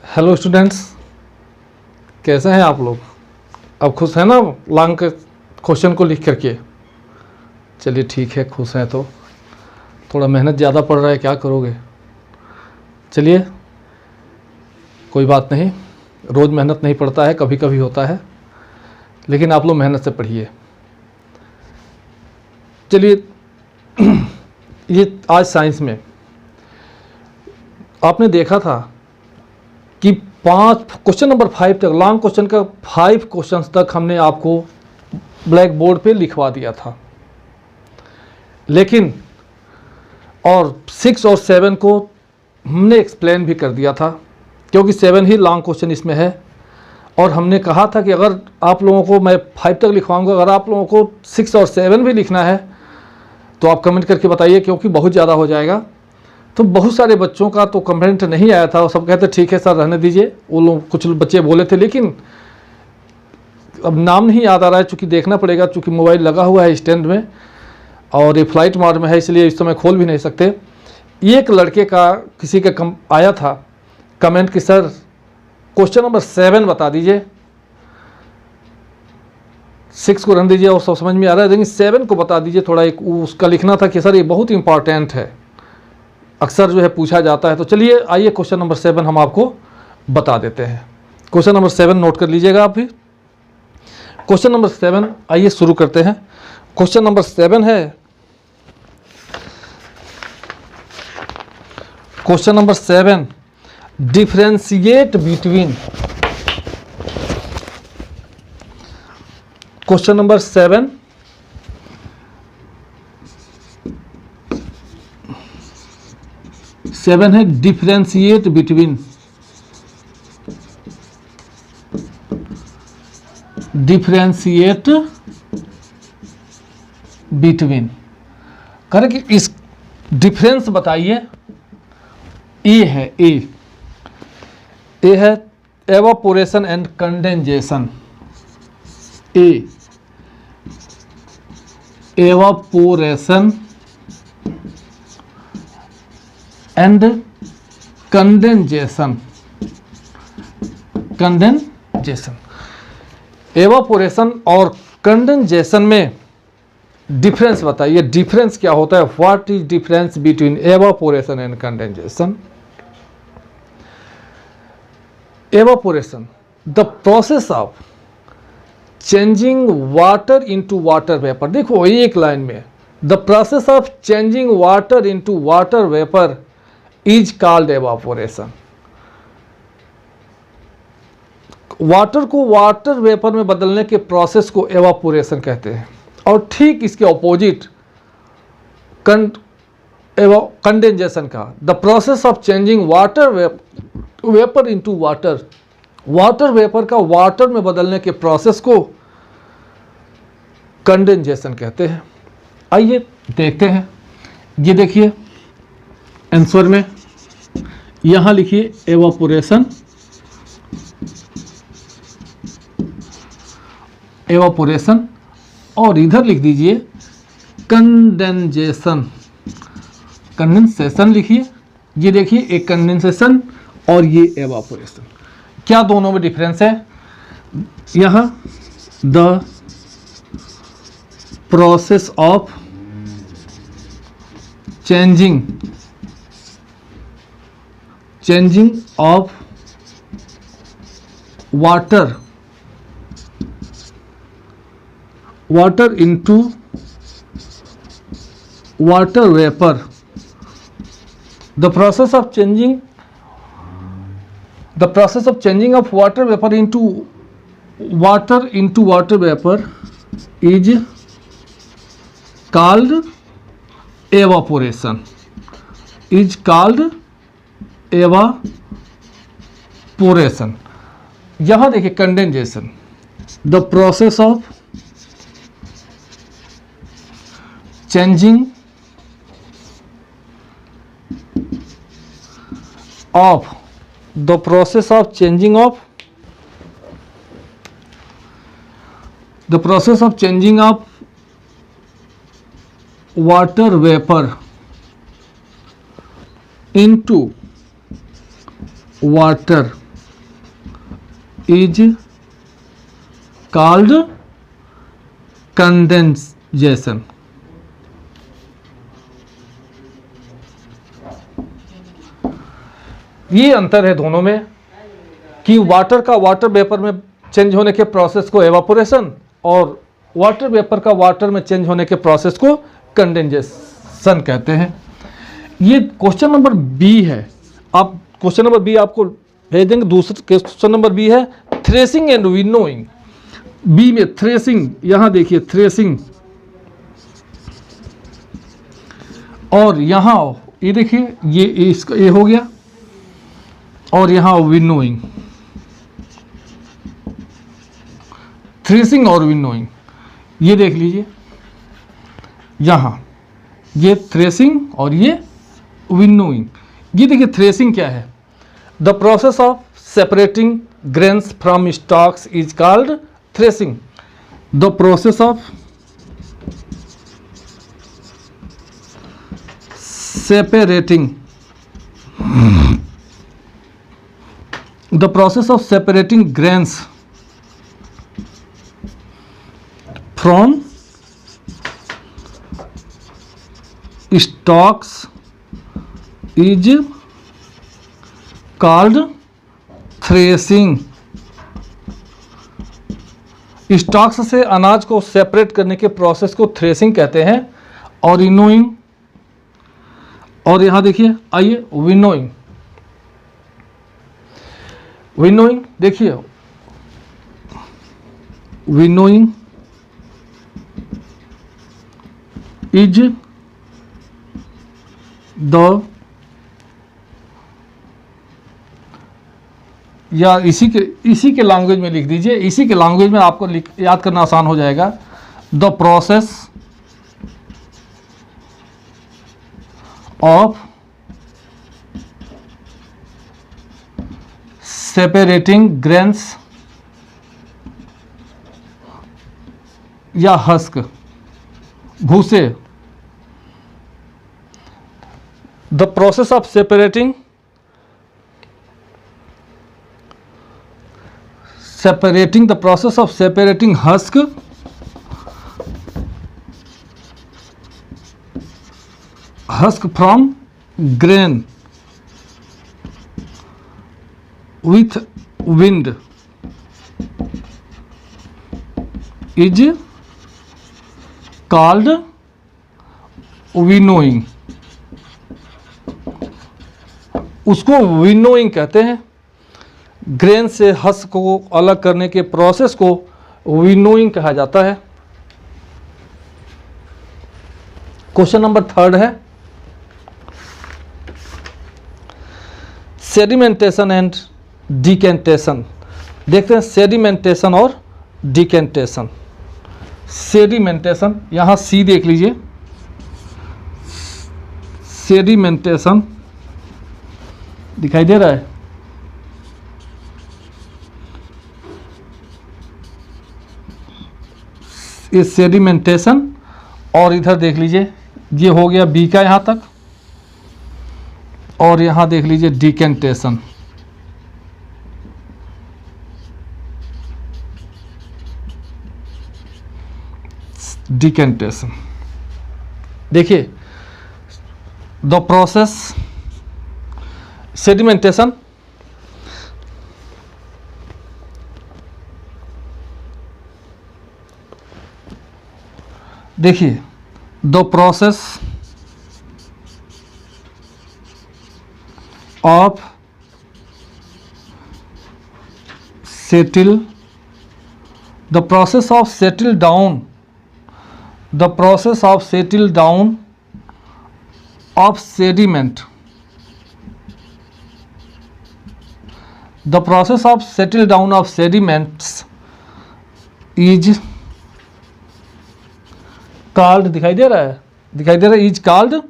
Hello students, कैसे हैं आप लोग? अब खुश हैं ना लॉन्ग के क्वेश्चन को लिख करके? चलिए ठीक है, खुश हैं तो थोड़ा मेहनत ज़्यादा पड़ रहा है, क्या करोगे। चलिए कोई बात नहीं, रोज़ मेहनत नहीं पड़ता है, कभी कभी होता है, लेकिन आप लोग मेहनत से पढ़िए। चलिए ये आज साइंस में आपने देखा था कि 5 क्वेश्चन नंबर 5 तक, लॉन्ग क्वेश्चन का 5 क्वेश्चंस तक हमने आपको ब्लैक बोर्ड पे लिखवा दिया था, लेकिन और 6 और 7 को हमने एक्सप्लेन भी कर दिया था, क्योंकि 7 ही लॉन्ग क्वेश्चन इसमें है। और हमने कहा था कि अगर आप लोगों को मैं 5 तक लिखवाऊंगा, अगर आप लोगों को 6 और 7 भी लिखना है तो आप कमेंट करके बताइए, क्योंकि बहुत ज़्यादा हो जाएगा। तो बहुत सारे बच्चों का तो कमेंट नहीं आया था, वो सब कहते ठीक है सर रहने दीजिए। वो लोग कुछ बच्चे बोले थे, लेकिन अब नाम नहीं याद आ रहा है, चूँकि देखना पड़ेगा, चूँकि मोबाइल लगा हुआ है स्टैंड में और ये फ्लाइट मोड में है, इसलिए इस समय खोल भी नहीं सकते। एक लड़के का किसी का आया था कमेंट कि सर क्वेश्चन नंबर 7 बता दीजिए, 6 को रहने दीजिए और सब समझ में आ रहा है, लेकिन 7 को बता दीजिए। थोड़ा एक उसका लिखना था कि सर ये बहुत इंपॉर्टेंट है, अक्सर जो है पूछा जाता है। तो चलिए आइए क्वेश्चन नंबर 7 हम आपको बता देते हैं। क्वेश्चन नंबर 7 नोट कर लीजिएगा आप भी। क्वेश्चन नंबर 7 आइए शुरू करते हैं। क्वेश्चन नंबर 7 है, question number 7, differentiate between. Question number 7 है डिफरेंशिएट बिटवीन। डिफरेंशिएट बिटवीन करें कि इस डिफरेंस बताइए। ए है, ए है evaporation and condensation. A evaporation and condensation. Evaporation और कंडेंसेशन में डिफरेंस बताइए। डिफरेंस क्या होता है? What is difference between evaporation and condensation? Evaporation, the process of changing water into water vapour. देखो एक लाइन में, the process of changing water into water vapour is called evaporation. Water को water vapour में बदलने के process को evaporation कहते हैं। और ठीक इसके ऑपोजिट कंडेंसेशन का, the process of changing water vapour into water, water vapour का वाटर में बदलने के प्रोसेस को कंडेंसेशन कहते हैं। आइए देखते हैं। ये देखिए आंसर में यहां लिखिए एवापोरेशन, एवापोरेशन, और इधर लिख दीजिए कंडेंसेशन। कंडेंसेशन लिखिए। ये देखिए एक कंडेंसेशन और ये एवापोरेशन। क्या दोनों में डिफरेंस है? यहां the process of changing of water into water vapor, the process of changing of water vapor into water vapor is called evaporation. यहां देखिए condensation, the process of changing of the process of changing of water vapor into water is called condensation. ये अंतर है दोनों में कि water का water vapour में चेंज होने के प्रोसेस को एवापोरेशन और वाटर वेपर का वाटर में चेंज होने के प्रोसेस को कंडेंसेशन कहते हैं। ये क्वेश्चन नंबर बी है। आप क्वेश्चन नंबर बी आपको भेज देंगे। दूसरा क्वेश्चन नंबर बी है थ्रेसिंग एंड विनोइंग। बी में थ्रेसिंग, यहां देखिए थ्रेसिंग, और यहां ये देखिए ये इसका ये हो गया, और यहां विनोइंग, थ्रेसिंग और विनोइंग। ये देख लीजिए यहां ये थ्रेसिंग और ये विनोइंग। ये देखिए थ्रेसिंग क्या है? The process of separating grains from stocks is called threshing. The process of separating grains from stalks is called threshing। Stocks से अनाज को सेपरेट करने के प्रोसेस को थ्रेसिंग कहते हैं। और विनोइंग, और यहां देखिए आइए विनोइंग। विनोइंग देखिए, विनोइंग इज द, या इसी के लैंग्वेज में लिख दीजिए, इसी के लैंग्वेज में आपको याद करना आसान हो जाएगा। The process of separating grains या हस्क, भूसे। The process of separating the process of separating husk from grain with wind is called winnowing। उसको विनोइंग कहते हैं। ग्रेन से हस्क को अलग करने के प्रोसेस को विनोइंग कहा जाता है। क्वेश्चन नंबर थर्ड है सेडिमेंटेशन एंड डिकेंटेशन। देखते हैं सेडिमेंटेशन और डिकेंटेशन। सेडिमेंटेशन, यहाँ सी देख लीजिए, सेडिमेंटेशन दिखाई दे रहा है। ये सेडिमेंटेशन, और इधर देख लीजिए ये हो गया बी का यहाँ तक, और यहाँ देख लीजिए डिकेंटेशन। डिकेंटेशन देखिए, द प्रोसेस सेडिमेंटेशन, देखिए the process of settle, the process of settle down, the process of settle down of sediment, the process of settle down of sediments is called, दिखाई दे रहा है, is called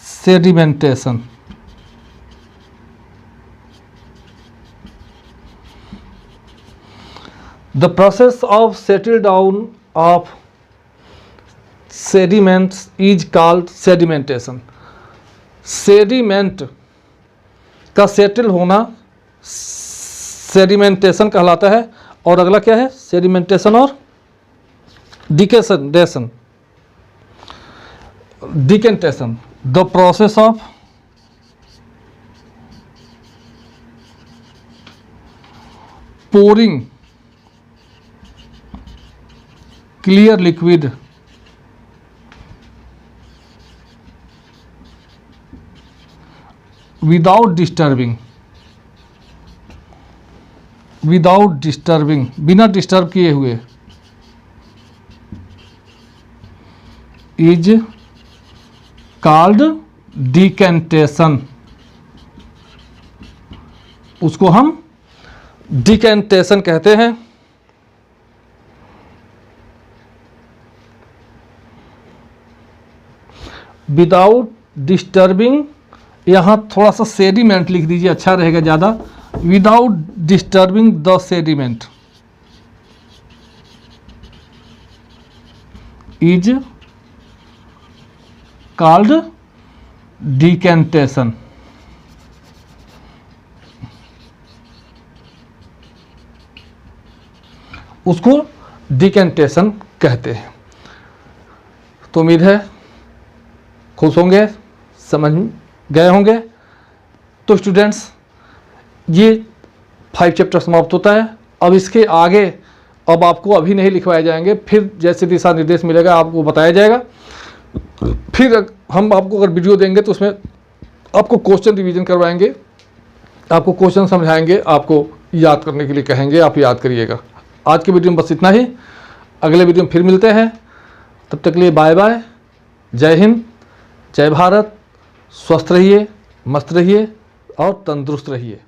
sedimentation। The process of settle down of sediments is called sedimentation। Sediment का settle होना sedimentation कहलाता है। और अगला क्या है? सेडिमेंटेशन और decantation, decantation, the process of pouring clear liquid without disturbing, बिना डिस्टर्ब किए हुए, is called decantation। उसको हम डिकेंटेशन कहते हैं। विदाउट डिस्टर्बिंग, यहाँ थोड़ा सा सेडिमेंट लिख दीजिए, अच्छा रहेगा ज़्यादा। Without disturbing the sediment is called decantation. उसको डिकेंटेशन कहते हैं। तो उम्मीद है खुश होंगे, समझ गए होंगे। तो स्टूडेंट्स, ये 5 चैप्टर समाप्त होता है। अब इसके आगे अब आपको अभी नहीं लिखवाए जाएंगे, फिर जैसे दिशा निर्देश मिलेगा आपको बताया जाएगा। फिर हम आपको अगर वीडियो देंगे तो उसमें आपको क्वेश्चन रिवीजन करवाएंगे, आपको क्वेश्चन समझाएंगे, आपको याद करने के लिए कहेंगे, आप याद करिएगा। आज की वीडियो में बस इतना ही। अगले वीडियो में फिर मिलते हैं। तब तक के लिए बाय बाय, जय हिंद, जय भारत। स्वस्थ रहिए, मस्त रहिए और तंदुरुस्त रहिए।